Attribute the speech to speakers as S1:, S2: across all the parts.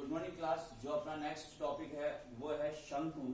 S1: Good morning class. जो अपना next topic है वो है शंकु।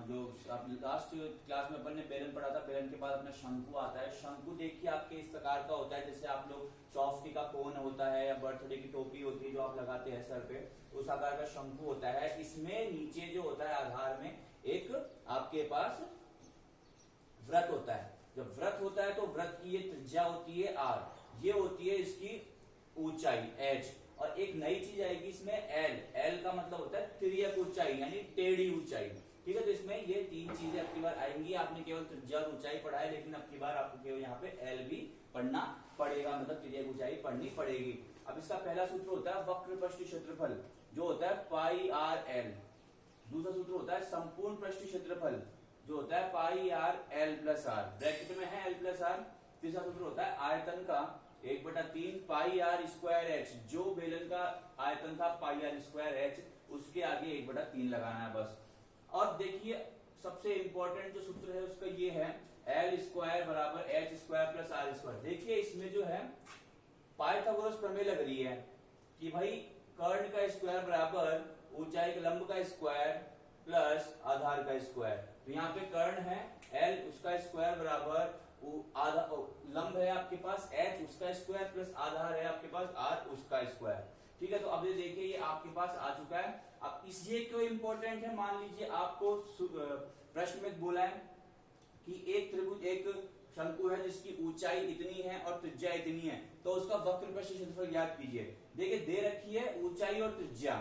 S1: जो आप लास्ट क्लास में अपन ने बेलन पढ़ा था, बेलन के बाद अपना शंकु आता है। शंकु देखिए आपके इस प्रकार का होता है, जैसे आप लोग चौफटी का कोन होता है या बर्थडे की टोपी होती है जो आप लगाते हैं सर पे, उस आकार का शंकु होता है। इसमें नीचे जो होता है आधार में एक आपके पास व्रत होता है। जब व्रत होता है तो व्रत की ये त्रिज्या होती है आर, ये होती है इसकी ऊंचाई एच, और एक नई चीज आएगी इसमें एल। एल का मतलब होता है तिर्यक ऊंचाई यानी टेढ़ी ऊंचाई। ठीक है, तो इसमें ये तीन चीजें आपकी बार आएंगी। आपने केवल त्रिज्या और ऊंचाई पढ़ा है, लेकिन आपकी बार आपको केवल यहाँ पे एल भी पढ़ना पड़ेगा, मतलब तिर्यक ऊंचाई पढ़नी पड़ेगी। अब इसका पहला सूत्र होता है वक्र पृष्ठ क्षेत्रफल, जो होता है पाई आर एल। दूसरा सूत्र होता है संपूर्ण पृष्ठ क्षेत्रफल, जो होता है pi r l plus r, bracket में है एल प्लस आर। तीसरा सूत्र होता है आयतन का 1/3 पाई आर स्क्वायर एच, जो बेलन का आयतन था पाई आर स्क्वायर एच, उसके आगे 1/3 लगाना है बस। और देखिए सबसे इंपॉर्टेंट जो सूत्र है उसका ये है एल स्क्वायर बराबर H square plus are square. देखिए इसमें जो है पाइथागोरस प्रमेय लग रही है कि भाई कर्ण का स्क्वायर बराबर ऊंचाई के लंब का स्क्वायर प्लस आधार का स्क्वायर। तो यहाँ पे कर्ण है एल, उसका स्क्वायर बराबर आधा लंब है आपके पास एच, उसका स्क्वायर प्लस आधार है आपके पास आर, उसका स्क्वायर। ठीक है, तो अब ये देखिए ये आपके पास आ चुका है। अब इस ये क्यों इंपॉर्टेंट है, मान लीजिए आपको प्रश्न में बोला है कि एक त्रिभुज एक शंकु है जिसकी ऊंचाई इतनी है और त्रिज्या इतनी है, तो उसका वक्र पृष्ठ क्षेत्रफल ज्ञात कीजिए। देखिए दे रखी है ऊंचाई और त्रिज्या,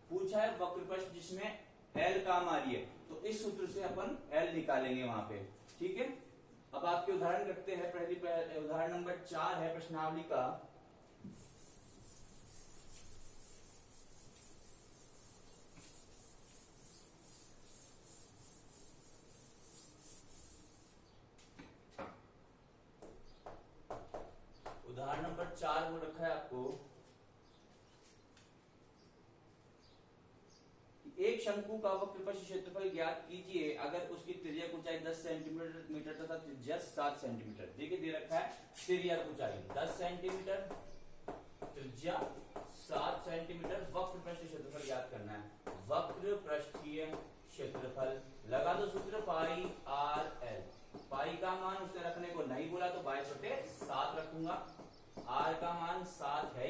S1: पूछा है वक्र पृष्ठ जिसमें एल काम आ रही है, तो इस सूत्र से अपन एल निकालेंगे वहां पे। ठीक है, अब आपके उदाहरण रखते हैं। पहली उदाहरण नंबर 4 है प्रश्नावली का। उदाहरण नंबर 4 वो रखा है आपको, एक शंकु का वक्र पृष्ठ क्षेत्रफल ज्ञात कीजिए अगर उसकी तिर्यक ऊंचाई 10 सेंटीमीटर तथा त्रिज्या 7 सेंटीमीटर। देखिए दे रखा है तिर्यक ऊंचाई 10 सेंटीमीटर, त्रिज्या 7 सेंटीमीटर, वक्र पृष्ठ क्षेत्रफल ज्ञात करना है। वक्र पृष्ठीय क्षेत्रफल लगा दो सूत्र पाई आर एल। पाई का मान उसने रखने को नहीं बोला तो 22/7 रखूंगा। आर का मान 7 है,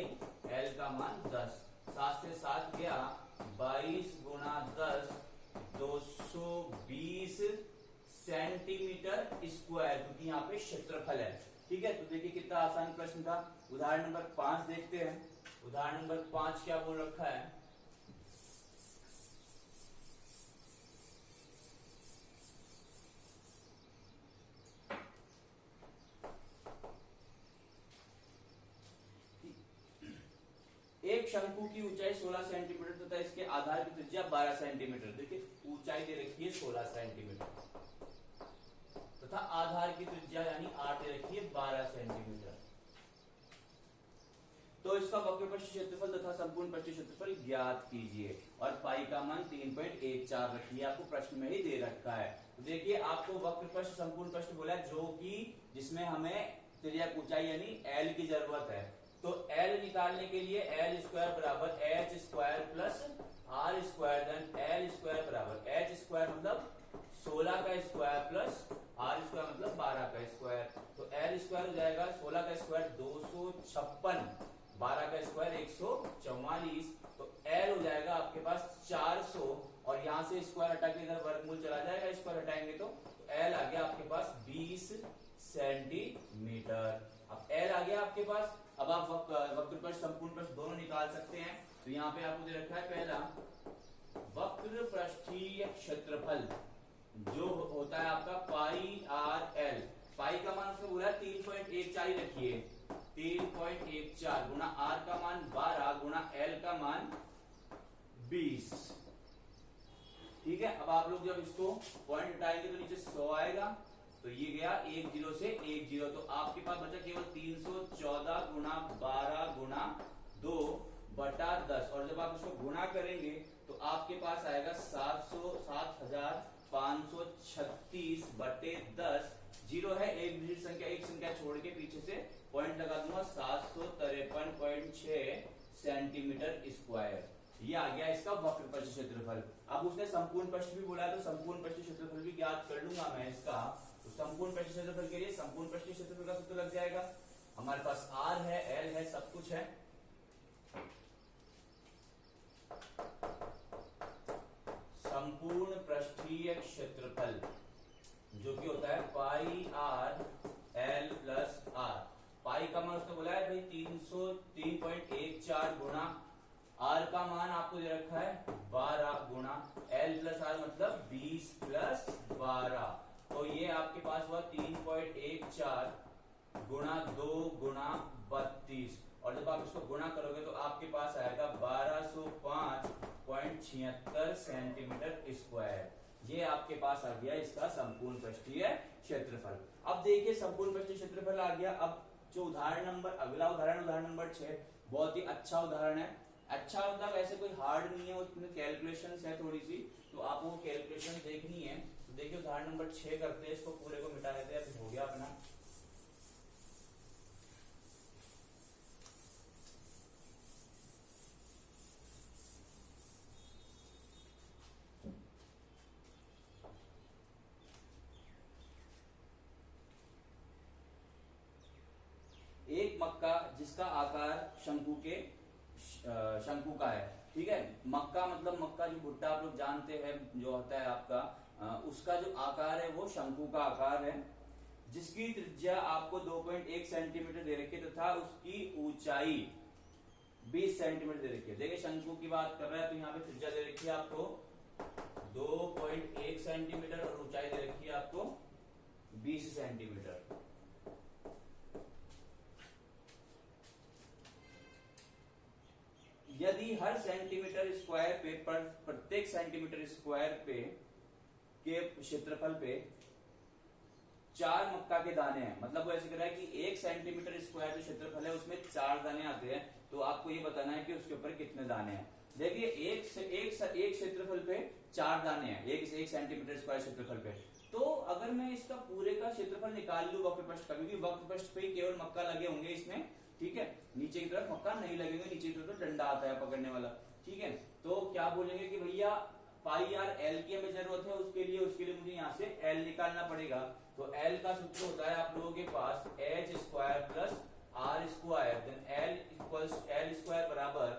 S1: एल का मान 10। 7 से 7 गया 22 गुणा 10 220 सेंटीमीटर स्क्वायर, क्योंकि यहाँ पे क्षेत्रफल है। ठीक है, तो देखिए कितना आसान प्रश्न था। उदाहरण नंबर 5 देखते हैं। उदाहरण नंबर 5 क्या बोल रखा है, एक शंकु की ऊंचाई 16 सेंटीमीटर तथा इसके आधार की त्रिज्या 12 सेंटीमीटर। देखिए ऊंचाई दे रखी है 16 सेंटीमीटर तथा आधार की त्रिज्या यानी 8 दे रखी है 12 सेंटीमीटर। तो इसका वक्र पृष्ठ क्षेत्रफल तथा संपूर्ण पृष्ठ क्षेत्रफल ज्ञात कीजिए, और पाई का मान 3.14 रखिए, आपको प्रश्न में ही दे रखा है। तो देखिए आपको वक्र पृष्ठ संपूर्ण पृष्ठ बोला है, जो कि जिसमें हमें तिर्यक ऊंचाई यानी एल की जरूरत है। तो एल निकालने के लिए एल स्क्वायर बराबर H square plus are square, then L square बराबर एच स्क्वायर मतलब 16 का स्क्वायर प्लस आर स्क्वायर मतलब 12 का स्क्वायर। तो एल स्क्वायर हो जाएगा 16 का स्क्वायर 256, 12 का स्क्वायर 144, तो एल हो जाएगा आपके पास 400, और यहां से स्क्वायर हटा के इधर वर्गमूल चला जाएगा, स्क्वायर हटाएंगे तो एल आ गया आपके पास 20 सेंटीमीटर। अब एल आ गया आपके पास। अब आप वक्र पृष्ठ संपूर्ण पृष्ठ दोनों निकाल सकते हैं। तो यहाँ पे आपको दे रखा है पहला वक्र पृष्ठीय क्षेत्रफल, जो होता है आपका पाई आर एल। पाई का मान उसने बोला 3.14 रखिए, 3.14 गुणा आर का मान 12 गुणा एल का मान 20। ठीक है, अब आप लोग जब इसको पॉइंट हटाएंगे तो नीचे 100 आएगा, तो ये गया 1 0 से 1 0, तो आपके पास बचा केवल 314 गुणा 12 गुणा 2/10, और जब आप इसको गुणा करेंगे तो आपके पास आएगा 7,536/10। 0 है एक डिजिट संख्या, एक संख्या छोड़ के पीछे से पॉइंट लगा दूंगा 753.6 सेंटीमीटर स्क्वायर। ये आ गया इसका वक्र पृष्ठ क्षेत्रफल। अब उसने संपूर्ण पृष्ठ भी बोला है, तो संपूर्ण पृष्ठ क्षेत्रफल भी ज्ञात कर लूंगा मैं इसका। तो संपूर्ण पृष्ठ क्षेत्रफल के लिए संपूर्ण पृष्ठ क्षेत्रफल का सूत्र लग जाएगा। हमारे पास R है, L है, सब कुछ है। संपूर्ण पृष्ठीय क्षेत्रफल जो कि होता है पाई R L प्लस R। पाई का मान उसने बोला है भाई 303.14 गुना, R का मान आपको दे रखा है 12 गुना L प्लस R मतलब 20 प्लस 12। तो ये आपके पास हुआ 3.14 गुना 2 गुना 32, और जब आप इसको गुणा करोगे तो आपके पास आएगा 1205.76 सेंटीमीटर स्क्वायर। ये आपके पास आ गया इसका संपूर्ण पृष्ठीय क्षेत्रफल। अब देखिए संपूर्ण पृष्ठीय क्षेत्रफल आ गया। अब जो उदाहरण नंबर अगला उदाहरण नंबर 6 बहुत ही अच्छा उदाहरण है। अच्छा मतलब ऐसे कोई हार्ड नहीं है, उसमें कैलकुलेशंस है थोड़ी सी, तो आपको कैलकुलेशन देखनी है। तो देखिए उदाहरण नंबर 6 करते हैं, इसको पूरे को मिटा देते हैं, हो गया अपना। एक मक्का जिसका आकार शंकु का है, ठीक है। मक्का मतलब मक्का जो भुट्टा आप लोग जानते हैं जो होता है आपका, उसका जो आकार है वो शंकु का आकार है, जिसकी त्रिज्या आपको 2.1 सेंटीमीटर दे रखी है तथा उसकी ऊंचाई 20 सेंटीमीटर दे रखी है। देखिए शंकु की बात कर रहा है तो यहाँ पे त्रिज्या दे रखी है आपको 2.1 सेंटीमीटर और ऊंचाई दे रखी है आपको 20 सेंटीमीटर। यदि हर सेंटीमीटर स्क्वायर पे प्रत्येक सेंटीमीटर स्क्वायर पे के क्षेत्रफल पे 4 मक्का के दाने हैं, मतलब वो ऐसे कर रहा है कि 1 सेंटीमीटर स्क्वायर जो क्षेत्रफल है उसमें 4 दाने आते हैं, तो आपको ये बताना है कि उसके ऊपर कितने दाने हैं। देखिए एक क्षेत्रफल पे 4 दाने हैं, एक सेंटीमीटर स्क्वायर क्षेत्रफल पे। तो अगर मैं इसका पूरे का क्षेत्रफल निकाल लूं वक्र पृष्ठ का, क्योंकि वक्र पृष्ठ पे ही केवल मक्का लगे होंगे इसमें, ठीक है, नीचे की तरफ मक्का नहीं लगेंगे, नीचे की तरफ तो डंडा आता है पकड़ने वाला, ठीक है। तो क्या बोलेंगे कि भैया पाई आर एल की हमें जरूरत है, उसके लिए मुझे यहाँ से एल निकालना पड़ेगा। तो एल का सूत्र होता है आप लोगों के पास h square plus are square, then L square बराबर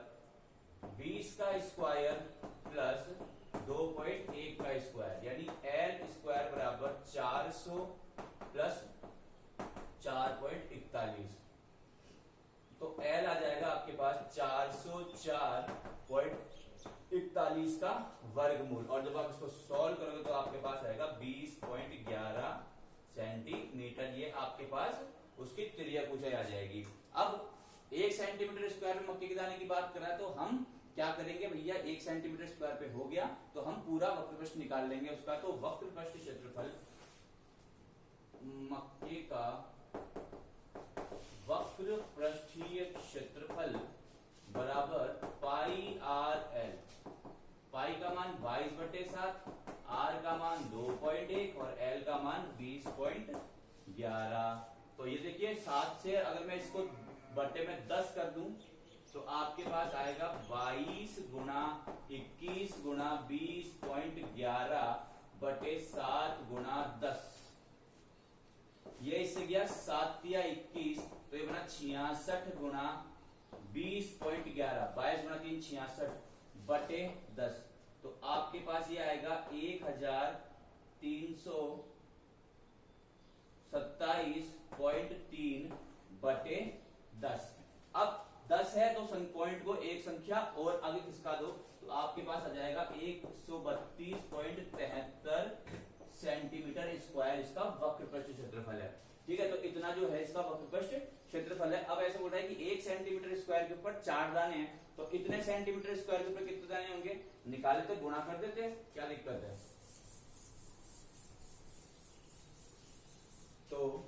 S1: 20 का स्क्वायर प्लस 2.1 का स्क्वायर, यानी एल स्क्वायर बराबर 400 प्लस 4.41। तो एल आ जाएगा आपके पास 404.41 का वर्गमूल, और जब आप इसको सॉल्व करोगे तो आपके पास आएगा 20.11 सेंटीमीटर। ये आपके पास उसकी त्रिज्या ऊंचाई आ जाएगी। अब 1 सेंटीमीटर स्क्वायर में मक्के के दाने की बात कर रहा है, तो हम क्या करेंगे भैया, 1 सेंटीमीटर स्क्वायर पे हो गया तो हम पूरा वक्र पृष्ठ निकाल लेंगे उसका। तो वक्र पृष्ठ क्षेत्रफल मक्के का वक्र पृष्ठीय क्षेत्रफल बराबर पाई आर एल। पाई का मान 22/7, आर का मान 2.1 और एल का मान 20.11। तो ये देखिए 7 से अगर मैं इसको बटे में 10 कर दूं तो आपके पास आएगा 22 गुना 21 गुना 20.11 बटे 7 गुना 10। ये इससे गया 7 या 21, तो ये बना 66 गुना 20.11, 22 गुना 3 66 बटे 10। तो आपके पास ये आएगा 1327.3 बटे 10। अब 10 है तो पॉइंट को एक संख्या और आगे खिसका दो तो आपके पास आ जाएगा 132.73 सेंटीमीटर स्क्वायर इसका वक्र पृष्ठ क्षेत्रफल है, ठीक है। तो इतना जो है इसका वक्र पृष्ठ क्षेत्रफल है। अब ऐसे बोल रहा है कि 1 सेंटीमीटर स्क्वायर के ऊपर 4 दाने हैं, तो इतने सेंटीमीटर स्क्वायर के ऊपर कितने दाने होंगे, निकाले तो गुणा कर देते, क्या दिक्कत है। तो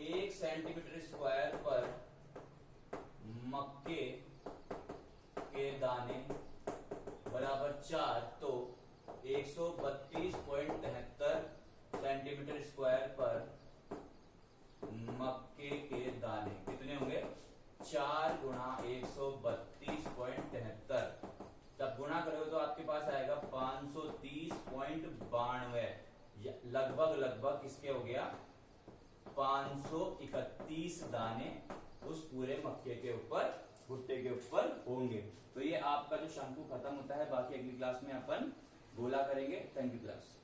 S1: 1 सेंटीमीटर स्क्वायर पर मक्के के दाने बराबर 4, तो 132.73 सेंटीमीटर स्क्वायर पर मक्के के दाने कितने होंगे, 4 गुणा 132.73 92 लगभग लगभग किसके हो गया 531 दाने उस पूरे मक्के के ऊपर भुट्टे के ऊपर होंगे। तो ये आपका जो शंकु खत्म होता है, बाकी अगली क्लास में अपन गोला करेंगे। Thank you class.